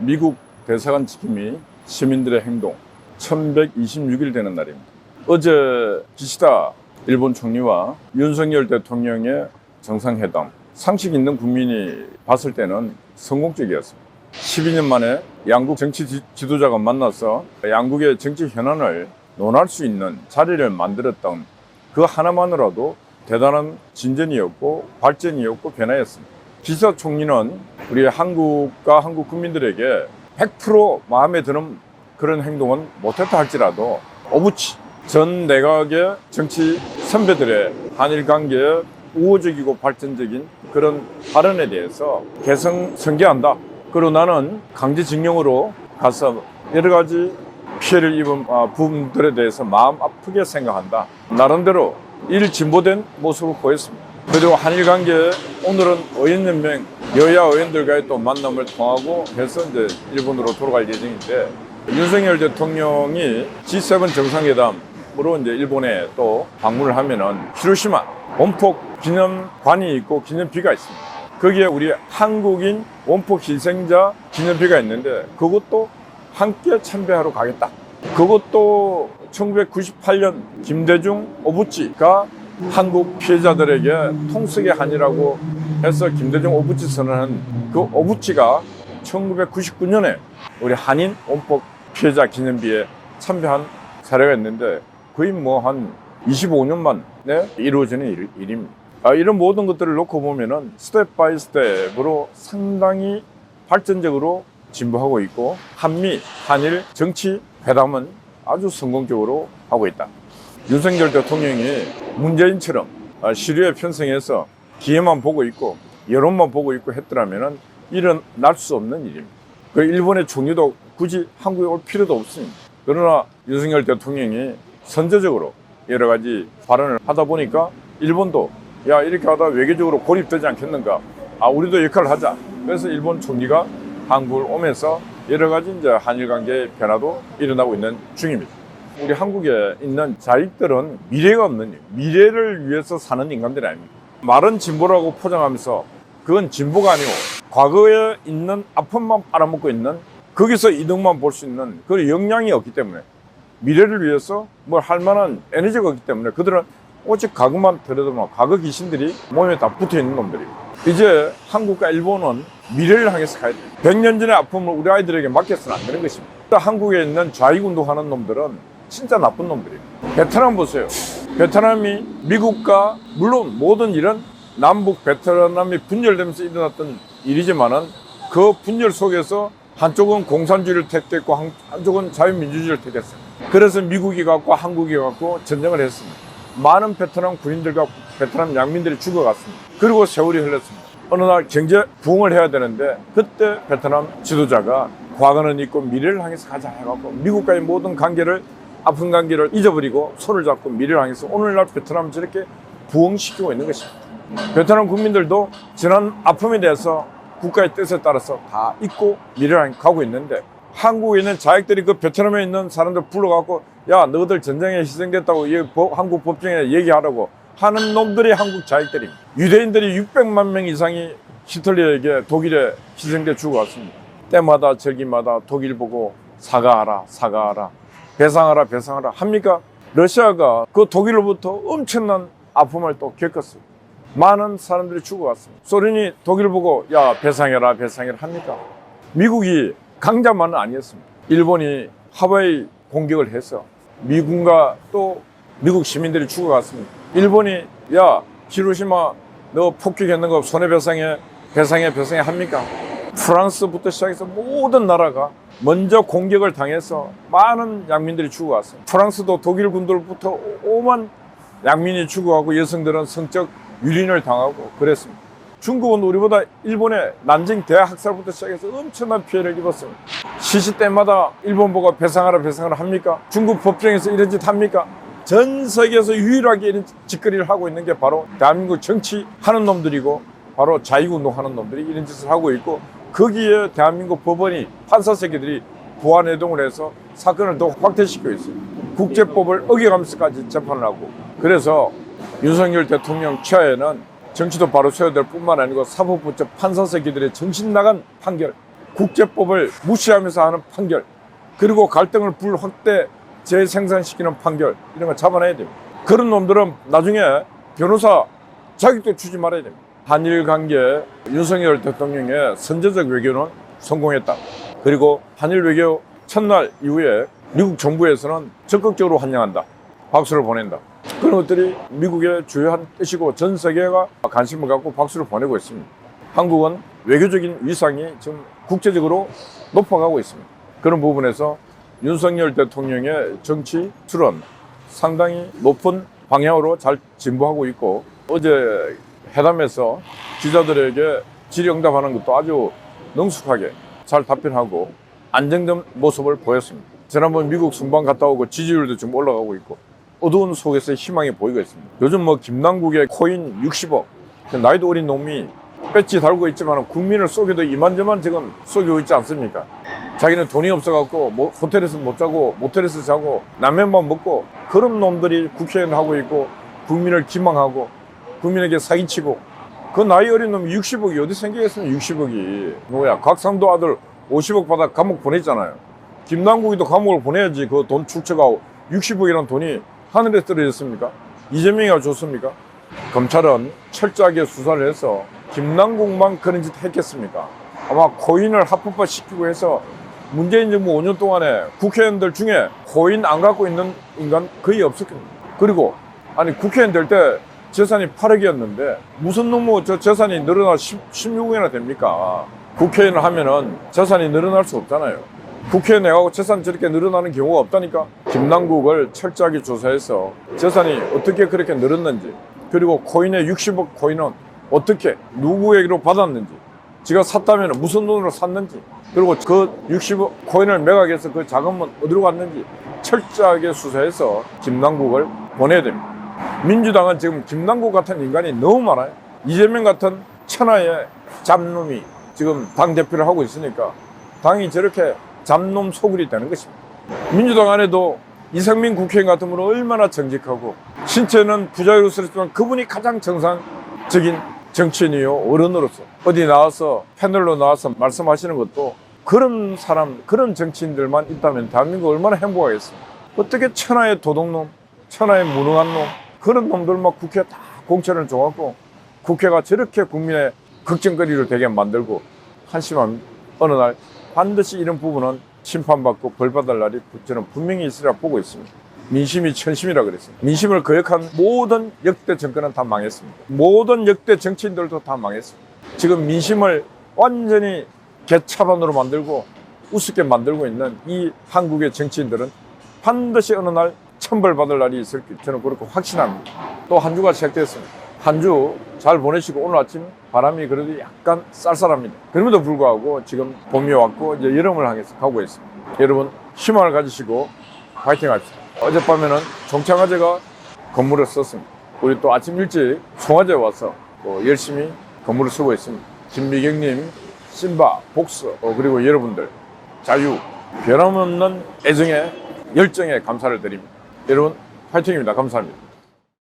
미국 대사관 지킴이 시민들의 행동 1126일 되는 날입니다. 어제 기시다 일본 총리와 윤석열 대통령의 정상회담, 상식 있는 국민이 봤을 때는 성공적이었습니다. 12년 만에 양국 정치 지도자가 만나서 양국의 정치 현안을 논할 수 있는 자리를 만들었던 그 하나만으로도 대단한 진전이었고 발전이었고 변화였습니다. 기시다 총리는 우리 한국과 한국 국민들에게 100% 마음에 드는 그런 행동은 못했다 할지라도 오부치 전 내각의 정치 선배들의 한일 관계의 우호적이고 발전적인 그런 발언에 대해서 개성 성계한다. 그리고 나는 강제징용으로 가서 여러 가지 피해를 입은 부분들에 대해서 마음 아프게 생각한다. 나름대로 진보된 모습을 보였습니다. 그리고 한일 관계에 오늘은 의원연맹 여야 의원들과의 또 만남을 통하고 해서 이제 일본으로 돌아갈 예정인데, 윤석열 대통령이 G7 정상회담으로 이제 일본에 또 방문을 하면은 히로시마 원폭 기념관이 있고 기념비가 있습니다. 거기에 우리 한국인 원폭 희생자 기념비가 있는데 그것도 함께 참배하러 가겠다. 그것도 1998년 김대중 오부치가 한국 피해자들에게 통속의 한이라고 해서 김대중 오부치 선언한 그 오부치가 1999년에 우리 한인 원폭 피해자 기념비에 참배한 사례가 있는데 거의 뭐 한 25년 만에 이루어지는 일입니다. 이런 모든 것들을 놓고 보면은 스텝 바이 스텝으로 상당히 발전적으로 진보하고 있고, 한일 정치 회담은 아주 성공적으로 하고 있다. 윤석열 대통령이 문재인처럼 시류에 편승해서 기회만 보고 있고 여론만 보고 있고 했더라면은 일어날 수 없는 일입니다. 그 일본의 총리도 굳이 한국에 올 필요도 없습니다. 그러나 윤석열 대통령이 선제적으로 여러 가지 발언을 하다 보니까 일본도 야, 이렇게 하다 외교적으로 고립되지 않겠는가? 우리도 역할을 하자. 그래서 일본 총리가 한국을 오면서 여러 가지 이제 한일 관계의 변화도 일어나고 있는 중입니다. 우리 한국에 있는 자익들은 미래가 없는, 미래를 위해서 사는 인간들이 아닙니다. 말은 진보라고 포장하면서 그건 진보가 아니고 과거에 있는 아픔만 빨아먹고 있는, 거기서 이득만 볼 수 있는 그 역량이 없기 때문에, 미래를 위해서 뭘 할 만한 에너지가 없기 때문에 그들은 오직 과거만 들여다보면 과거 귀신들이 몸에 다 붙어 있는 놈들이고, 이제 한국과 일본은 미래를 향해서 가야 돼요. 100년 전의 아픔을 우리 아이들에게 맡겨서는 안 되는 것입니다. 한국에 있는 좌익운동하는 놈들은 진짜 나쁜 놈들이에요. 베트남 보세요. 베트남이 미국과, 물론 모든 일은 남북 베트남이 분열되면서 일어났던 일이지만은 그 분열 속에서 한쪽은 공산주의를 택했고 한쪽은 자유민주주의를 택했어요. 그래서 미국이 갖고 한국이 갖고 전쟁을 했습니다. 많은 베트남 군인들과 베트남 양민들이 죽어갔습니다. 그리고 세월이 흘렀습니다. 어느 날 경제 부흥을 해야 되는데 그때 베트남 지도자가 과거는 있고 미래를 향해서 가자 해갖고 미국과의 모든 관계를, 아픈 관계를 잊어버리고 손을 잡고 미래를 향해서 오늘날 베트남을 저렇게 부흥시키고 있는 것입니다. 베트남 국민들도 지난 아픔에 대해서 국가의 뜻에 따라서 다 잊고 미래를 향해 가고 있는데, 한국에 있는 자익들이 그 베트남에 있는 사람들 불러갖고 야, 너희들 전쟁에 희생됐다고 한국 법정에 얘기하라고 하는 놈들이 한국 자익들입니다. 유대인들이 600만 명 이상이 히틀러에게 독일에 희생돼 죽어갔습니다. 때마다 절기마다 독일 보고 사과하라, 사과하라, 배상하라, 배상하라 합니까? 러시아가 그 독일로부터 엄청난 아픔을 또 겪었어요. 많은 사람들이 죽어갔습니다. 소련이 독일 보고 야, 배상해라, 배상해라 합니까? 미국이 강자만은 아니었습니다. 일본이 하와이 공격을 해서 미군과 또 미국 시민들이 죽어갔습니다. 일본이 야, 히로시마 너 폭격했는 거 손해배상해, 배상해 합니까? 프랑스부터 시작해서 모든 나라가 먼저 공격을 당해서 많은 양민들이 죽어갔어요. 프랑스도 독일 군들부터 오만 양민이 죽어가고 여성들은 성적 유린을 당하고 그랬습니다. 중국은 우리보다 일본의 난징 대학 학살부터 시작해서 엄청난 피해를 입었습니다. 시시 때마다 일본 보고 배상하라, 배상하라 합니까? 중국 법정에서 이런 짓 합니까? 전 세계에서 유일하게 이런 짓거리를 하고 있는 게 바로 대한민국 정치하는 놈들이고, 바로 자유운동하는 놈들이 이런 짓을 하고 있고, 거기에 대한민국 법원이 판사 새끼들이 부안해동을 해서 사건을 더 확대시키고 있어요. 국제법을 어겨가면서까지 재판을 하고. 그래서 윤석열 대통령 처에는 정치도 바로 세워야 될 뿐만 아니고 사법부처 판사 새끼들의 정신 나간 판결, 국제법을 무시하면서 하는 판결, 그리고 갈등을 불확대 재생산시키는 판결, 이런 거 잡아내야 됩니다. 그런 놈들은 나중에 변호사 자격도 주지 말아야 됩니다. 한일 관계 윤석열 대통령의 선제적 외교는 성공했다. 그리고 한일 외교 첫날 이후에 미국 정부에서는 적극적으로 환영한다. 박수를 보낸다. 그런 것들이 미국의 주요한 뜻이고 전 세계가 관심을 갖고 박수를 보내고 있습니다. 한국은 외교적인 위상이 지금 국제적으로 높아가고 있습니다. 그런 부분에서 윤석열 대통령의 정치 수련 상당히 높은 방향으로 잘 진보하고 있고, 어제 회담에서 기자들에게 질의응답하는 것도 아주 능숙하게 잘 답변하고 안정된 모습을 보였습니다. 지난번 미국 순방 갔다 오고 지지율도 좀 올라가고 있고 어두운 속에서 희망이 보이고 있습니다. 요즘 뭐 김남국의 코인 60억, 나이도 어린 놈이 배지 달고 있지만 국민을 속여도 이만저만 지금 속이고 있지 않습니까? 자기는 돈이 없어갖고 호텔에서 못 자고 모텔에서 자고 라면만 먹고, 그런 놈들이 국회의원 하고 있고 국민을 기망하고 국민에게 사기치고, 그 나이 어린 놈이 60억이 어디 생기겠습니까? 60억이 뭐야, 곽상도 아들 50억 받아 감옥 보냈잖아요. 김남국이도 감옥을 보내야지. 그 돈 출처가 60억이라는 돈이 하늘에 떨어졌습니까? 이재명이가 줬습니까? 검찰은 철저하게 수사를 해서 김남국만 그런 짓 했겠습니까? 아마 코인을 합법화 시키고 해서 문재인 정부 5년 동안에 국회의원들 중에 코인 안 갖고 있는 인간 거의 없을 겁니다. 그리고 아니 국회의원 될 때 재산이 8억이었는데 무슨 놈의 저 재산이 늘어나 16억이나 됩니까? 국회의원을 하면은 재산이 늘어날 수 없잖아요. 국회의원 해가고 재산 저렇게 늘어나는 경우가 없다니까. 김남국을 철저하게 조사해서 재산이 어떻게 그렇게 늘었는지, 그리고 코인의 60억 코인은 어떻게 누구에게로 받았는지, 지가 샀다면 무슨 돈으로 샀는지, 그리고 그 60억 코인을 매각해서 그 자금은 어디로 갔는지 철저하게 수사해서 김남국을 보내야 됩니다. 민주당은 지금 김남국 같은 인간이 너무 많아요. 이재명 같은 천하의 잡놈이 지금 당대표를 하고 있으니까 당이 저렇게 잡놈 소굴이 되는 것입니다. 민주당 안에도 이상민 국회의원 같으면 얼마나 정직하고, 신체는 부자유스럽지만 그분이 가장 정상적인 정치인이요, 어른으로서 어디 나와서 패널로 나와서 말씀하시는 것도, 그런 사람, 그런 정치인들만 있다면 대한민국 얼마나 행복하겠습니까? 어떻게 천하의 도둑놈, 천하의 무능한 놈, 그런 놈들만 국회 다 공천을 줘갖고 국회가 저렇게 국민의 걱정거리를 되게 만들고, 한심한 어느 날 반드시 이런 부분은 심판받고 벌받을 날이 저는 분명히 있으리라 보고 있습니다. 민심이 천심이라 그랬습니다. 민심을 거역한 모든 역대 정권은 다 망했습니다. 모든 역대 정치인들도 다 망했습니다. 지금 민심을 완전히 개차반으로 만들고 우습게 만들고 있는 이 한국의 정치인들은 반드시 어느 날 천벌받을 날이 있을 줄 저는 그렇게 확신합니다. 또 한 주가 시작됐습니다. 한 주 잘 보내시고, 오늘 아침 바람이 그래도 약간 쌀쌀합니다. 그럼에도 불구하고 지금 봄이 왔고 이제 여름을 향해서 가고 있습니다. 여러분 희망을 가지시고 파이팅 합시다. 어젯밤에는 종창화재가 건물을 썼습니다. 우리 또 아침 일찍 송화제 와서 또 열심히 건물을 쓰고 있습니다. 김미경님, 심바, 복수, 그리고 여러분들 자유, 변함없는 애정에 열정에 감사를 드립니다. 여러분 파이팅입니다. 감사합니다.